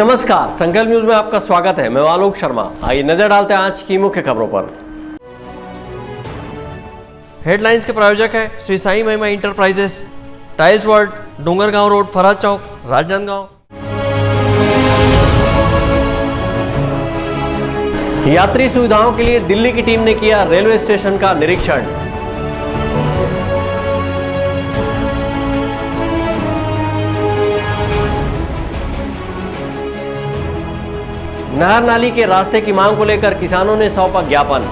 नमस्कार, संकल्प न्यूज में आपका स्वागत है। मैं आलोक शर्मा। आइए नजर डालते हैं आज की मुख्य खबरों पर। हेडलाइंस के प्रायोजक है Shri Sai Mahima enterprises, tiles world, Dongargaon road, Faraz chowk, Rajnandgaon. यात्री सुविधाओं के लिए दिल्ली की टीम ने किया रेलवे स्टेशन का निरीक्षण। नहर नाली के रास्ते की मांग को लेकर किसानों ने सौंपा ज्ञापन।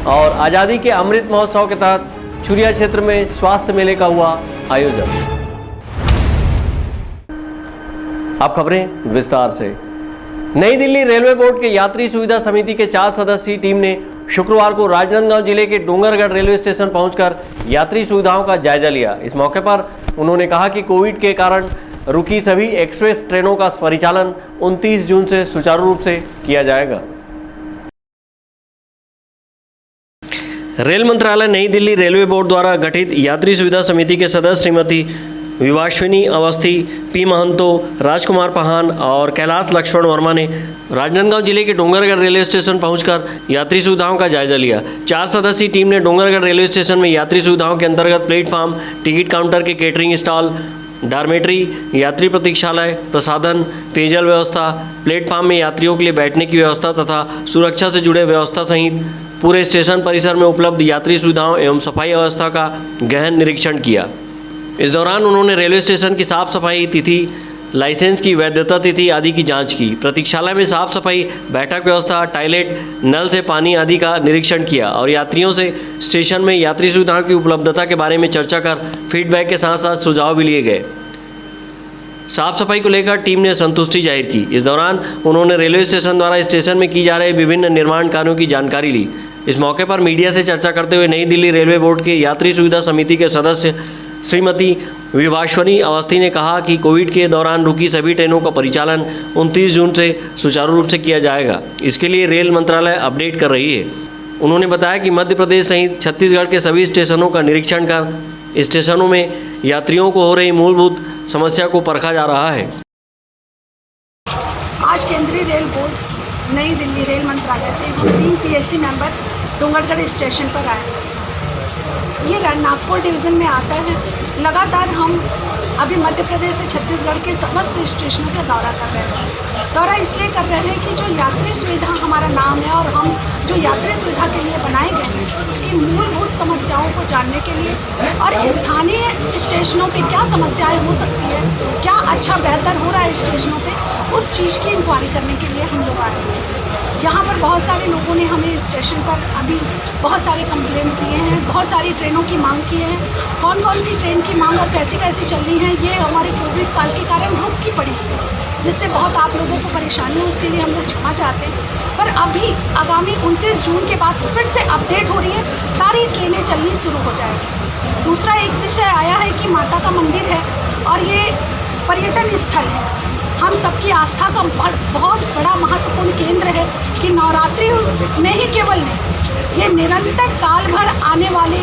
और आजादी के अमृत महोत्सव के तहत छुरिया क्षेत्र में स्वास्थ्य मेले का हुआ आयोजन। अब खबरें विस्तार से। नई दिल्ली रेलवे बोर्ड के यात्री सुविधा समिति के 4 सदस्यीय टीम ने शुक्रवार को राजनांदगांव जिले के डोंगरगढ़ रेलवे स्टेशन पहुंचकर यात्री सुविधाओं का जायजा लिया। इस मौके पर उन्होंने कहा कि कोविड के कारण रुकी सभी एक्सप्रेस ट्रेनों का परिचालन 29 जून से सुचारू रूप से किया जाएगा। रेल मंत्रालय नई दिल्ली रेलवे बोर्ड द्वारा गठित यात्री सुविधा समिति के सदस्य श्रीमती विवाश्विनी अवस्थी, पी महंतो, राजकुमार पहान और कैलाश लक्ष्मण वर्मा ने राजनांदगांव जिले के डोंगरगढ़ रेलवे स्टेशन पहुंचकर यात्री सुविधाओं का जायजा लिया। 4 सदस्यीय टीम ने डोंगरगढ़ रेलवे स्टेशन में यात्री सुविधाओं के अंतर्गत प्लेटफार्म, टिकट काउंटर के केटरिंग स्टॉल, डॉर्मेट्री, यात्री प्रतीक्षालय, प्रसाधन, पेयजल व्यवस्था, प्लेटफार्म में यात्रियों के लिए बैठने की व्यवस्था तथा सुरक्षा से जुड़े व्यवस्था सहित पूरे स्टेशन परिसर में उपलब्ध यात्री सुविधाओं एवं सफाई व्यवस्था का गहन निरीक्षण किया। इस दौरान उन्होंने रेलवे स्टेशन की साफ सफाई तिथि, लाइसेंस की वैधता तिथि आदि की जांच की। प्रतीक्षालय में साफ सफाई, बैठक व्यवस्था, टॉयलेट, नल से पानी आदि का निरीक्षण किया और यात्रियों से स्टेशन में यात्री सुविधाओं की उपलब्धता के बारे में चर्चा कर फीडबैक के साथ साथ सुझाव भी लिए गए। साफ सफाई को लेकर टीम ने संतुष्टि जाहिर की। इस दौरान उन्होंने रेलवे स्टेशन द्वारा स्टेशन में की जा रहे विभिन्न निर्माण कार्यों की जानकारी ली। इस मौके पर मीडिया से चर्चा करते हुए नई दिल्ली रेलवे बोर्ड के यात्री सुविधा समिति के सदस्य श्रीमती विवाश्वनी अवस्थी ने कहा कि कोविड के दौरान रुकी सभी ट्रेनों का परिचालन 29 जून से सुचारू रूप से किया जाएगा। इसके लिए रेल मंत्रालय अपडेट कर रही है। उन्होंने बताया कि मध्य प्रदेश सहित छत्तीसगढ़ के सभी स्टेशनों का निरीक्षण कर स्टेशनों में यात्रियों को हो रही मूलभूत समस्या को परखा जा रहा है। आज केंद्रीय रेल बोर्ड नई दिल्ली रेल मंत्रालय से 3 पीएससी मेंबर डोंगरगढ़ स्टेशन पर आए। ये नागपुर डिवीज़न में आता है। लगातार हम अभी मध्य प्रदेश से छत्तीसगढ़ के समस्त स्टेशनों का दौरा कर रहे हैं। दौरा इसलिए कर रहे हैं कि जो यात्री सुविधा हमारा नाम है और हम जो यात्री सुविधा के लिए बनाए गए हैं उसकी मूलभूत समस्याओं को जानने के लिए और स्थानीय स्टेशनों पे क्या समस्याएं हो सकती है, क्या अच्छा बेहतर हो रहा है स्टेशनों पे, उस चीज़ की इंक्वायरी करने के लिए हम लोग आए हैं। यहाँ पर बहुत सारे लोगों ने हमें स्टेशन पर अभी बहुत सारे कंप्लेंट दिए हैं, बहुत सारी ट्रेनों की मांग की है। कौन कौन सी ट्रेन की मांग और कैसी कैसी चल रही है, ये हमारे कोविड काल के कारण रुक की पड़ी है, जिससे बहुत आप लोगों को परेशानी हो, उसके लिए हम लोग क्षमा चाहते हैं। पर अभी आगामी 29 जून के बाद फिर से अपडेट हो रही है, सारी ट्रेनें चलनी शुरू हो जाएगी। दूसरा एक विषय आया है कि माता का मंदिर है और ये पर्यटन स्थल है। हम सबकी आस्था का बहुत बड़ा महत्वपूर्ण केंद्र है कि नवरात्रि में ही केवल नहीं, ये निरंतर साल भर आने वाली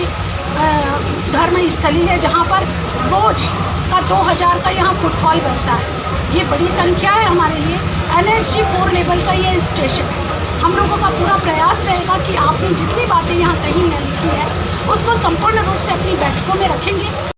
धर्म स्थली है जहाँ पर रोज का 2000 का यहाँ फुटफॉल बनता है। ये बड़ी संख्या है हमारे लिए। NSG 4 लेवल का ये स्टेशन है। हम लोगों का पूरा प्रयास रहेगा कि आपने जितनी बातें यहाँ कही है लिखी है उसको संपूर्ण रूप से अपनी बैठकों में रखेंगे।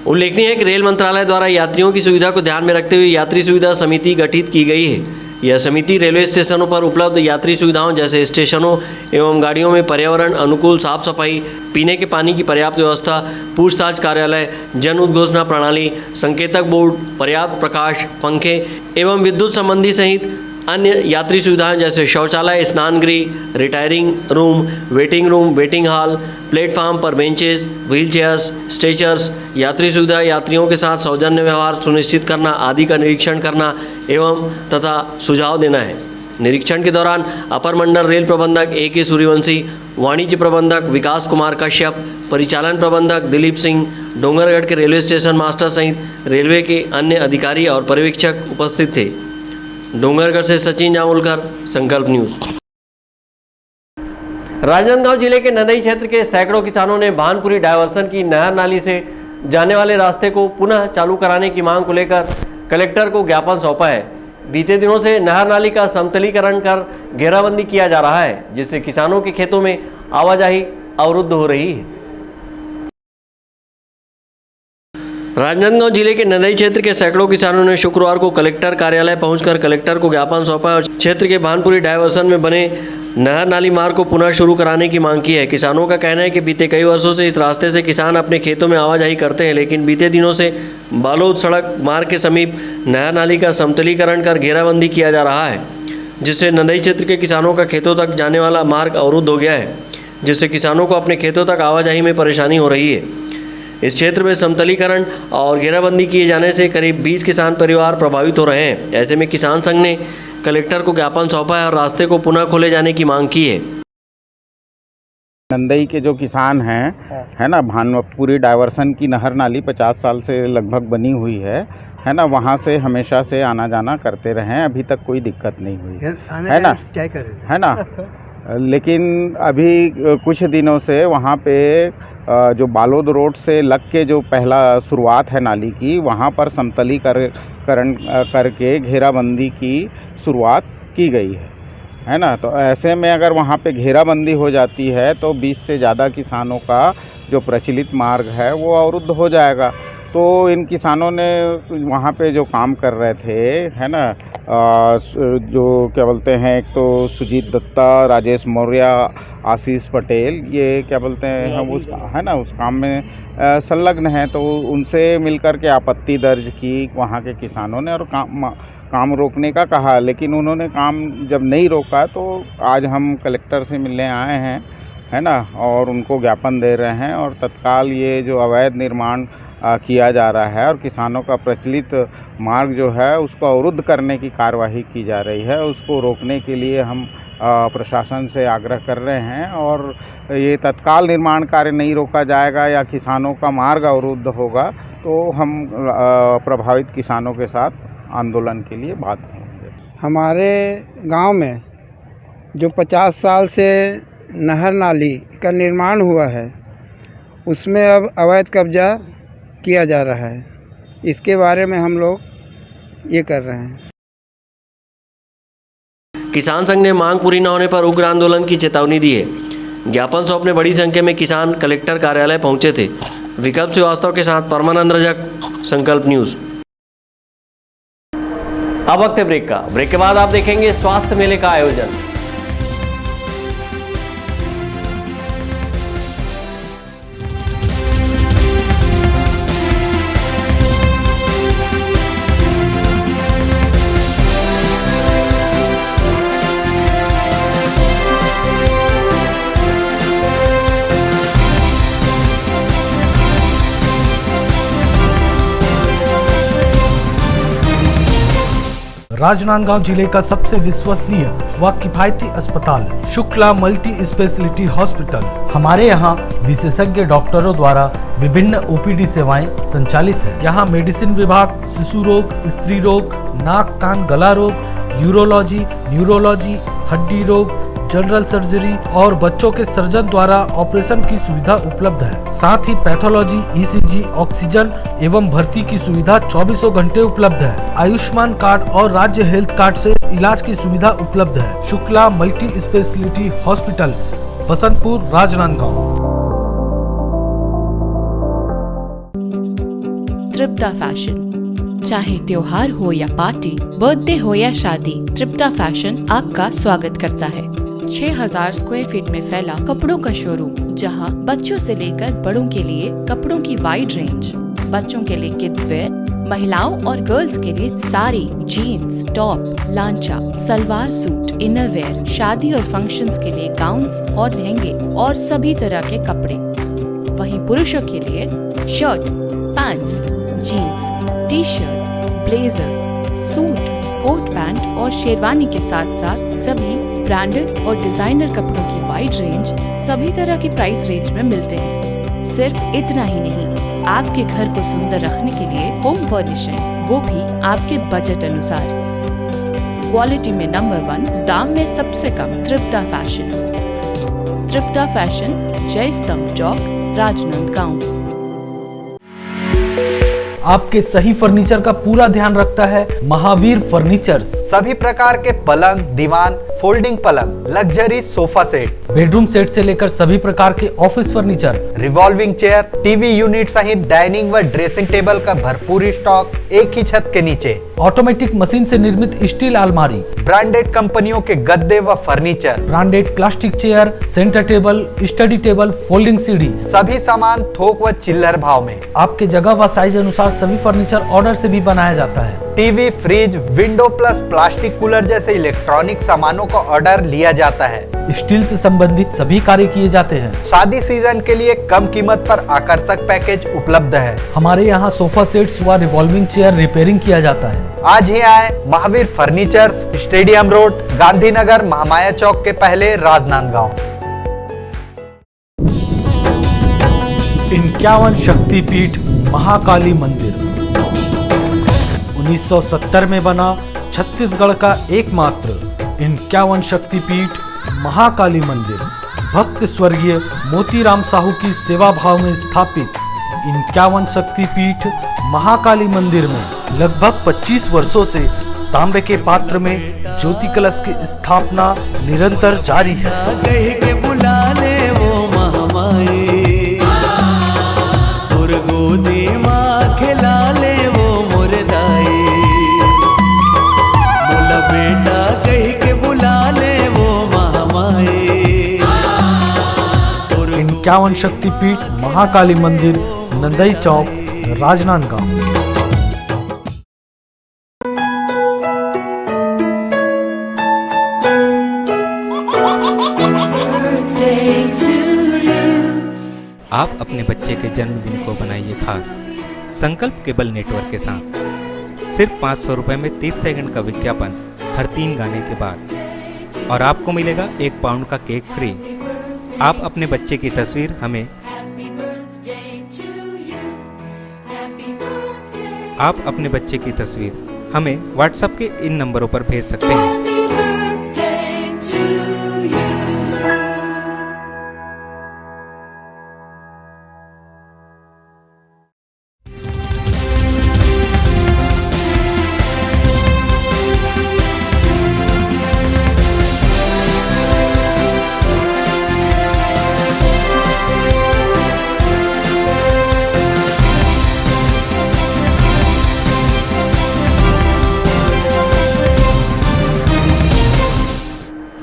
उल्लेखनीय है कि रेल मंत्रालय द्वारा यात्रियों की सुविधा को ध्यान में रखते हुए यात्री सुविधा समिति गठित की गई है। यह समिति रेलवे स्टेशनों पर उपलब्ध यात्री सुविधाओं जैसे स्टेशनों एवं गाड़ियों में पर्यावरण अनुकूल साफ सफाई, पीने के पानी की पर्याप्त व्यवस्था, पूछताछ कार्यालय, जन उद्घोषणा प्रणाली, संकेतक बोर्ड, पर्याप्त प्रकाश, पंखे एवं विद्युत संबंधी सहित अन्य यात्री सुविधाएं जैसे शौचालय, स्नान गृह, retiring room, waiting hall, platform पर बेंचेस, व्हील चेयर्स, स्ट्रेचर्स, यात्री सुविधा, यात्रियों के साथ सौजन्य व्यवहार सुनिश्चित करना आदि का निरीक्षण करना एवं तथा सुझाव देना है। निरीक्षण के दौरान अपर मंडल रेल प्रबंधक A.K. सूर्यवंशी, वाणिज्य प्रबंधक विकास कुमार कश्यप, परिचालन प्रबंधक दिलीप सिंह, डोंगरगढ़ के रेलवे स्टेशन मास्टर सहित रेलवे के अन्य अधिकारी और पर्यवेक्षक उपस्थित थे। डोंगरगढ़ से सचिन जामुलकर, संकल्प न्यूज। राजनांदगांव जिले के नदई क्षेत्र के सैकड़ों किसानों ने भानपुरी डायवर्सन की नहर नाली से जाने वाले रास्ते को पुनः चालू कराने की मांग को लेकर कलेक्टर को ज्ञापन सौंपा है। बीते दिनों से नहर नाली का समतलीकरण कर घेराबंदी किया जा रहा है, जिससे किसानों के खेतों में आवाजाही अवरुद्ध हो रही है। राजनांदगांव जिले के नदई क्षेत्र के सैकड़ों किसानों ने शुक्रवार को कलेक्टर कार्यालय पहुंचकर कलेक्टर को ज्ञापन सौंपा और क्षेत्र के भानपुरी डायवर्सन में बने नहर नाली मार्ग को पुनः शुरू कराने की मांग की है। किसानों का कहना है कि बीते कई वर्षों से इस रास्ते से किसान अपने खेतों में आवाजाही करते हैं, लेकिन बीते दिनों से बालोद सड़क मार्ग के समीप नहर नाली का समतलीकरण कर घेराबंदी किया जा रहा है, जिससे नदई क्षेत्र के किसानों का खेतों तक जाने वाला मार्ग अवरुद्ध हो गया है, जिससे किसानों को अपने खेतों तक आवाजाही में परेशानी हो रही है। इस क्षेत्र में समतलीकरण और घेराबंदी किए जाने से करीब 20 किसान परिवार प्रभावित हो रहे हैं। ऐसे में किसान संघ ने कलेक्टर को ज्ञापन सौंपा है और रास्ते को पुनः खोले जाने की मांग की है। नंदई के जो किसान हैं है ना, भानपुरी डायवर्सन की नहर नाली 50 साल से लगभग बनी हुई है ना, वहाँ से हमेशा से आना जाना करते रहे हैं, अभी तक कोई दिक्कत नहीं हुई है ना, है ना। लेकिन अभी कुछ दिनों से वहाँ पे जो बालोद रोड से लग के जो पहला शुरुआत है नाली की, वहाँ पर समतलीकरण करके घेराबंदी की शुरुआत की गई है ना। तो ऐसे में अगर वहाँ पे घेराबंदी हो जाती है तो 20 से ज़्यादा किसानों का जो प्रचलित मार्ग है वो अवरुद्ध हो जाएगा। तो इन किसानों ने वहाँ पे जो काम कर रहे थे है ना, जो क्या बोलते हैं, एक तो सुजीत दत्ता, राजेश मौर्य, आशीष पटेल, ये क्या बोलते हैं हम उस है ना उस काम में संलग्न हैं। तो उनसे मिलकर के आपत्ति दर्ज की वहाँ के किसानों ने और काम रोकने का कहा, लेकिन उन्होंने काम जब नहीं रोका तो आज हम कलेक्टर से मिलने आए हैं है ना, और उनको ज्ञापन दे रहे हैं और तत्काल ये जो अवैध निर्माण किया जा रहा है और किसानों का प्रचलित मार्ग जो है उसको अवरुद्ध करने की कार्यवाही की जा रही है, उसको रोकने के लिए हम प्रशासन से आग्रह कर रहे हैं। और ये तत्काल निर्माण कार्य नहीं रोका जाएगा या किसानों का मार्ग अवरुद्ध होगा तो हम प्रभावित किसानों के साथ आंदोलन के लिए बात करेंगे। हमारे गांव में जो 50 साल से नहर नाली का निर्माण हुआ है उसमें अब अवैध कब्जा किया जा रहा है, इसके बारे में हम लोग ये कर रहे हैं। किसान संघ ने मांग पूरी न होने पर उग्र आंदोलन की चेतावनी दी है। ज्ञापन सौंपने बड़ी संख्या में किसान कलेक्टर कार्यालय पहुंचे थे। विकल्प श्रीवास्तव के साथ परमानंद रजक, संकल्प न्यूज। अब वक्त है ब्रेक का। ब्रेक के बाद आप देखेंगे स्वास्थ्य मेले का आयोजन। राजनांदगांव जिले का सबसे विश्वसनीय व किफायती अस्पताल शुक्ला मल्टी स्पेशलिटी हॉस्पिटल। हमारे यहाँ विशेषज्ञ डॉक्टरों द्वारा विभिन्न ओपीडी सेवाएं संचालित है। यहाँ मेडिसिन विभाग, शिशु रोग, स्त्री रोग, नाक कान गला रोग, यूरोलॉजी, न्यूरोलॉजी, हड्डी रोग, जनरल सर्जरी और बच्चों के सर्जन द्वारा ऑपरेशन की सुविधा उपलब्ध है। साथ ही पैथोलॉजी, ईसीजी, ऑक्सीजन एवं भर्ती की सुविधा 24 घंटे उपलब्ध है। आयुष्मान कार्ड और राज्य हेल्थ कार्ड से इलाज की सुविधा उपलब्ध है। Shukla multi speciality hospital, Basantpur, Rajnandgaon. Tripta fashion, चाहे त्योहार हो या पार्टी, बर्थडे हो या शादी, तृप्ता फैशन आपका स्वागत करता है। 6000 स्क्वायर फीट में फैला कपड़ों का शोरूम, जहां बच्चों से लेकर बड़ों के लिए कपड़ों की वाइड रेंज। बच्चों के लिए किड्स वेयर, महिलाओं और गर्ल्स के लिए sari, jeans, top, lancha, salwar suit, inner wear, शादी और फंक्शंस के लिए गाउन्स और लहंगे और सभी तरह के कपड़े। वहीं पुरुषों के लिए shirt, pants, jeans, T shirts, blazer, suit, coat pant और शेरवानी के साथ साथ सभी ब्रांडेड और डिजाइनर कपड़ों की वाइड रेंज सभी तरह की प्राइस रेंज में मिलते हैं। सिर्फ इतना ही नहीं, आपके घर को सुंदर रखने के लिए होम फर्निशिंग, वो भी आपके बजट अनुसार। क्वालिटी में नंबर 1, दाम में सबसे कम, तृप्ता फैशन। तृप्ता फैशन, जय स्तंभ चौक, राजनांदगांव। आपके सही फर्नीचर का पूरा ध्यान रखता है महावीर फर्नीचर्स। सभी प्रकार के पलंग, दीवान, फोल्डिंग पलंग, luxury sofa set, bedroom set से लेकर सभी प्रकार के office furniture, revolving chair, TV unit सहित डाइनिंग व ड्रेसिंग टेबल का भरपूर स्टॉक एक ही छत के नीचे। ऑटोमेटिक मशीन से निर्मित स्टील अलमारी, ब्रांडेड कंपनियों के गद्दे व furniture, branded plastic chair, centre table, study table, folding सीढ़ी, सभी सामान थोक व चिल्लर भाव में। आपके जगह व साइज अनुसार सभी फर्नीचर ऑर्डर से भी बनाया जाता है। TV, fridge, window plus plastic cooler जैसे इलेक्ट्रॉनिक सामानों का ऑर्डर लिया जाता है। स्टील से संबंधित सभी कार्य किए जाते हैं। शादी सीजन के लिए कम कीमत पर आकर्षक पैकेज उपलब्ध है। हमारे यहाँ सोफा सेट्स व रिवॉल्विंग चेयर रिपेयरिंग किया जाता है। आज ही आए Mahavir furnitures, stadium road, Gandhinagar, Mahamaya chowk के पहले, राजनांदगांव। 51 शक्तिपीठ महाकाली मंदिर 1970 में बना छत्तीसगढ़ का एकमात्र 51 शक्तिपीठ महाकाली मंदिर भक्त स्वर्गीय मोतीराम साहू की सेवा भाव में स्थापित 51 शक्तिपीठ महाकाली मंदिर में लगभग 25 वर्षों से तांबे के पात्र में ज्योति कलश की स्थापना निरंतर जारी है। कह के बुला ले वो महामाई, और गोदी माँ खिला ले वो मुर्दाई, बोला बेटा कह के बुला ले वो महामाई। 51 शक्तिपीठ महाकाली मंदिर, नंदई चौक, राजनांदगांव। आप अपने बच्चे के जन्मदिन को बनाइए खास संकल्प केबल नेटवर्क के साथ। सिर्फ 500 रुपये में 30 सेकंड का विज्ञापन हर 3 गाने के बाद, और आपको मिलेगा 1 पाउंड का केक फ्री। आप अपने बच्चे की तस्वीर हमें व्हाट्सएप के इन नंबरों पर भेज सकते हैं।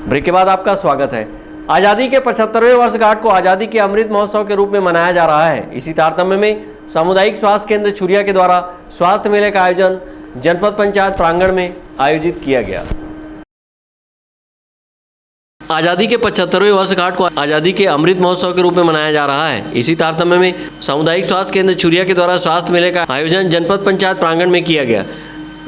ब्रेक के बाद आपका स्वागत है। आज़ादी के 75वें वर्षगांठ को आज़ादी के अमृत महोत्सव के रूप में मनाया जा रहा है। इसी तारतम्य में सामुदायिक स्वास्थ्य केंद्र छुरिया के द्वारा स्वास्थ्य मेले का आयोजन जनपद पंचायत प्रांगण में आयोजित किया गया। आज़ादी के 75वें वर्षगांठ को आज़ादी के अमृत महोत्सव के रूप में मनाया जा रहा है। इसी तारतम्य में सामुदायिक स्वास्थ्य केंद्र छुरिया के द्वारा स्वास्थ्य मेले का आयोजन जनपद पंचायत प्रांगण में किया गया।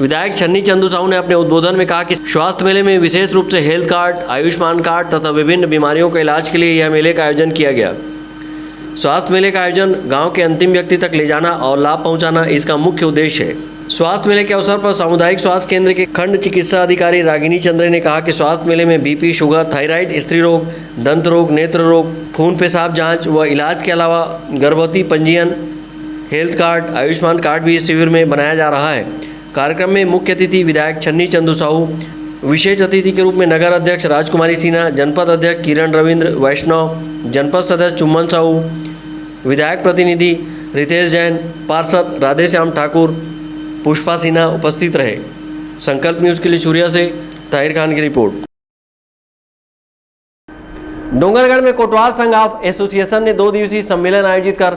विधायक छन्नी चंदू साहू ने अपने उद्बोधन में कहा कि स्वास्थ्य मेले में विशेष रूप से हेल्थ कार्ड, आयुष्मान कार्ड तथा विभिन्न बीमारियों के इलाज के लिए यह मेले का आयोजन किया गया। स्वास्थ्य मेले का आयोजन गांव के अंतिम व्यक्ति तक ले जाना और लाभ पहुंचाना इसका मुख्य उद्देश्य है। स्वास्थ्य मेले के अवसर पर सामुदायिक स्वास्थ्य केंद्र के खंड चिकित्सा अधिकारी रागिनी चंद्र ने कहा कि स्वास्थ्य मेले में बीपी, शुगर, थायराइड, स्त्री रोग, दंत रोग, नेत्र रोग, खून पेशाब जाँच व इलाज के अलावा गर्भवती पंजीयन, हेल्थ कार्ड, आयुष्मान कार्ड भी इस शिविर में बनाया जा रहा है। कार्यक्रम में मुख्य अतिथि विधायक छन्नी चंदू साहू, विशेष अतिथि के रूप में नगर अध्यक्ष राजकुमारी सिन्हा, जनपद अध्यक्ष किरण रविंद्र वैष्णव, जनपद सदस्य चुम्बन साहू, विधायक प्रतिनिधि रितेश जैन, पार्षद राधेश्याम ठाकुर, पुष्पा सिन्हा उपस्थित रहे। संकल्प न्यूज़ के लिए छुरिया से ताहिर खान की रिपोर्ट। डोंगरगढ़ में कोटवार संघ ऑफ एसोसिएशन ने 2 दिवसीय सम्मेलन आयोजित कर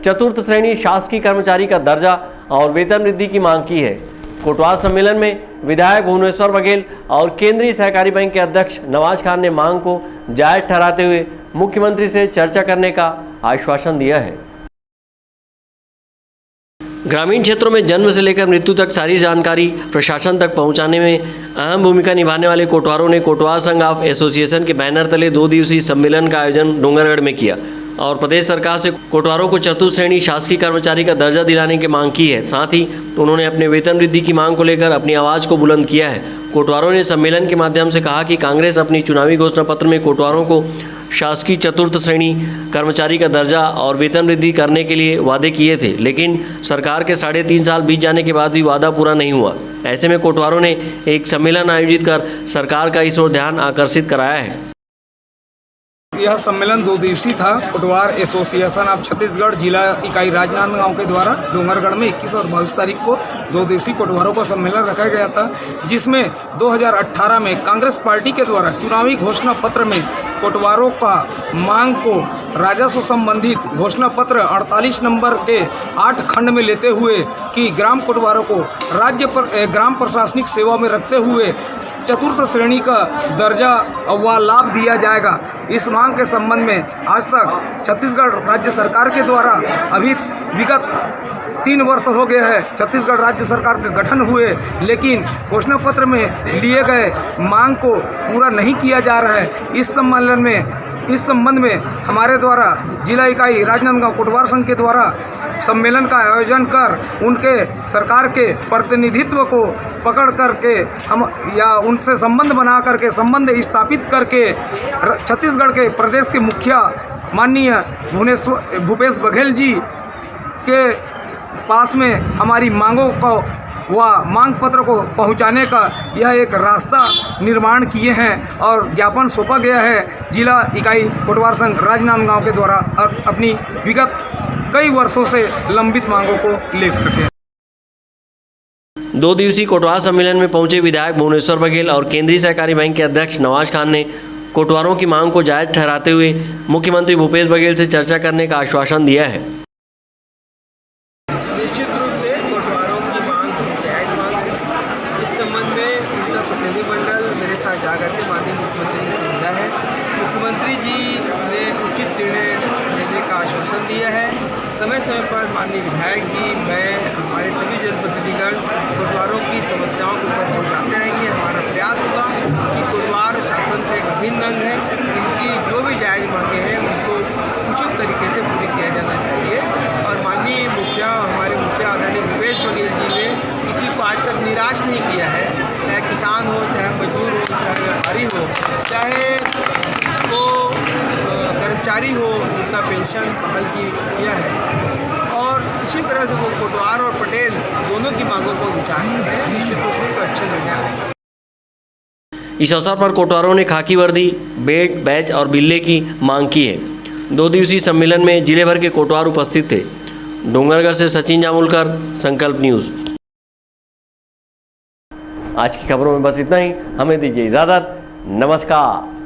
चतुर्थ श्रेणी शासकीय कर्मचारी का दर्जा और वेतन वृद्धि की मांग की है। कोटवार सम्मेलन में विधायक भुवनेश्वर बघेल और केंद्रीय सहकारी बैंक के अध्यक्ष नवाज खान ने मांग को जायज ठहराते हुए मुख्यमंत्री से चर्चा करने का आश्वासन दिया है। ग्रामीण क्षेत्रों में जन्म से लेकर मृत्यु तक सारी जानकारी प्रशासन तक पहुंचाने में अहम भूमिका निभाने वाले कोटवारों ने कोटवार संघ ऑफ एसोसिएशन के बैनर तले 2 दिवसीय सम्मेलन का आयोजन डोंगरगढ़ में किया और प्रदेश सरकार से कोटवारों को चतुर्थ श्रेणी शासकीय कर्मचारी का दर्जा दिलाने की मांग की है। साथ ही उन्होंने अपने वेतन वृद्धि की मांग को लेकर अपनी आवाज़ को बुलंद किया है। कोटवारों ने सम्मेलन के माध्यम से कहा कि कांग्रेस अपनी चुनावी घोषणा पत्र में कोटवारों को शासकीय चतुर्थ श्रेणी कर्मचारी का दर्जा और वेतन वृद्धि करने के लिए वादे किए थे, लेकिन सरकार के 3.5 साल बीत जाने के बाद भी वादा पूरा नहीं हुआ। ऐसे में कोटवारों ने एक सम्मेलन आयोजित कर सरकार का इस ओर ध्यान आकर्षित कराया है। यह सम्मेलन 2 दिवसीय था। कोटवार एसोसिएशन ऑफ छत्तीसगढ़ जिला इकाई राजनांदगांव के द्वारा डोंगरगढ़ में 21 और 22 तारीख को 2 दिवसीय कोटवारों का सम्मेलन रखा गया था, जिसमें 2018 में कांग्रेस पार्टी के द्वारा चुनावी घोषणा पत्र में कोटवारों का मांग को राजस्व संबंधित घोषणा पत्र 48 नंबर के 8 खंड में लेते हुए कि ग्राम कोटवारों को राज्य पर ग्राम प्रशासनिक सेवा में रखते हुए चतुर्थ श्रेणी का दर्जा व लाभ दिया जाएगा। इस मांग के संबंध में आज तक छत्तीसगढ़ राज्य सरकार के द्वारा अभी विगत 3 वर्ष हो गए हैं छत्तीसगढ़ राज्य सरकार के गठन हुए, लेकिन घोषणा पत्र में लिए गए मांग को पूरा नहीं किया जा रहा है। इस संबंध में हमारे द्वारा जिला इकाई राजनांदगांव कोटवार संघ के द्वारा सम्मेलन का आयोजन कर उनके सरकार के प्रतिनिधित्व को पकड़ करके हम या उनसे संबंध बना करके संबंध स्थापित करके छत्तीसगढ़ के प्रदेश के मुखिया माननीय भूपेश बघेल जी के पास में हमारी मांगों को व मांग पत्र को पहुंचाने का यह एक रास्ता निर्माण किए हैं और ज्ञापन सौंपा गया है जिला इकाई कोटवार संघ राजनांदगांव के द्वारा और अपनी विगत कई वर्षों से लंबित मांगों को लेकर के। 2 दिवसीय कोटवार सम्मेलन में पहुंचे विधायक भुवनेश्वर बघेल और केंद्रीय सहकारी बैंक के अध्यक्ष नवाज खान ने कोटवारों की मांग को जायज ठहराते हुए मुख्यमंत्री भूपेश बघेल से चर्चा करने का आश्वासन दिया है। निश्चित रूप से कोटवारों की मांग जायज मांग है। इस संबंध में उनका प्रतिनिधिमंडल मेरे साथ जा करके माननीय मुख्यमंत्री ने समझा है। मुख्यमंत्री जी ने उचित निर्णय लेने का आश्वासन दिया है। समय समय पर माननीय विधायक जी, मैं, हमारे सभी जनप्रतिनिधिगण कोटवारों की समस्याओं के ऊपर पहुँचाते रहेंगे। हमारा प्रयास होगा कि कोटवार शासन का एक अभिन्न अंग है, इनकी जो भी जायज मांगे हैं उनको उचित तरीके से पूरी किया जाना चाहिए। और माननीय हमारे मुखिया आदरणीय भूपेश बघेल जी ने किसी को आज तक निराश नहीं किया है, चाहे किसान हो, चाहे मजदूर हो, चाहे व्यापारी हो, चाहे वो कर्मचारी हो, उनका पेंशन बहाल किया है। और इसी तरह से वो कोटवार और पटेल दोनों की मांगों को विचार करते हैं। निश्चित रूप से अच्छे निर्णय आएंगे। इस अवसर पर कोटवारों ने खाकी वर्दी, बेल्ट, बैच और बिल्ले की मांग की है। 2 दिवसीय सम्मेलन में जिले भर के कोटवार उपस्थित थे। डोंगरगढ़ से सचिन जामुलकर, संकल्प न्यूज़। आज की खबरों में बस इतना ही। हमें दीजिए इजाज़त। नमस्कार।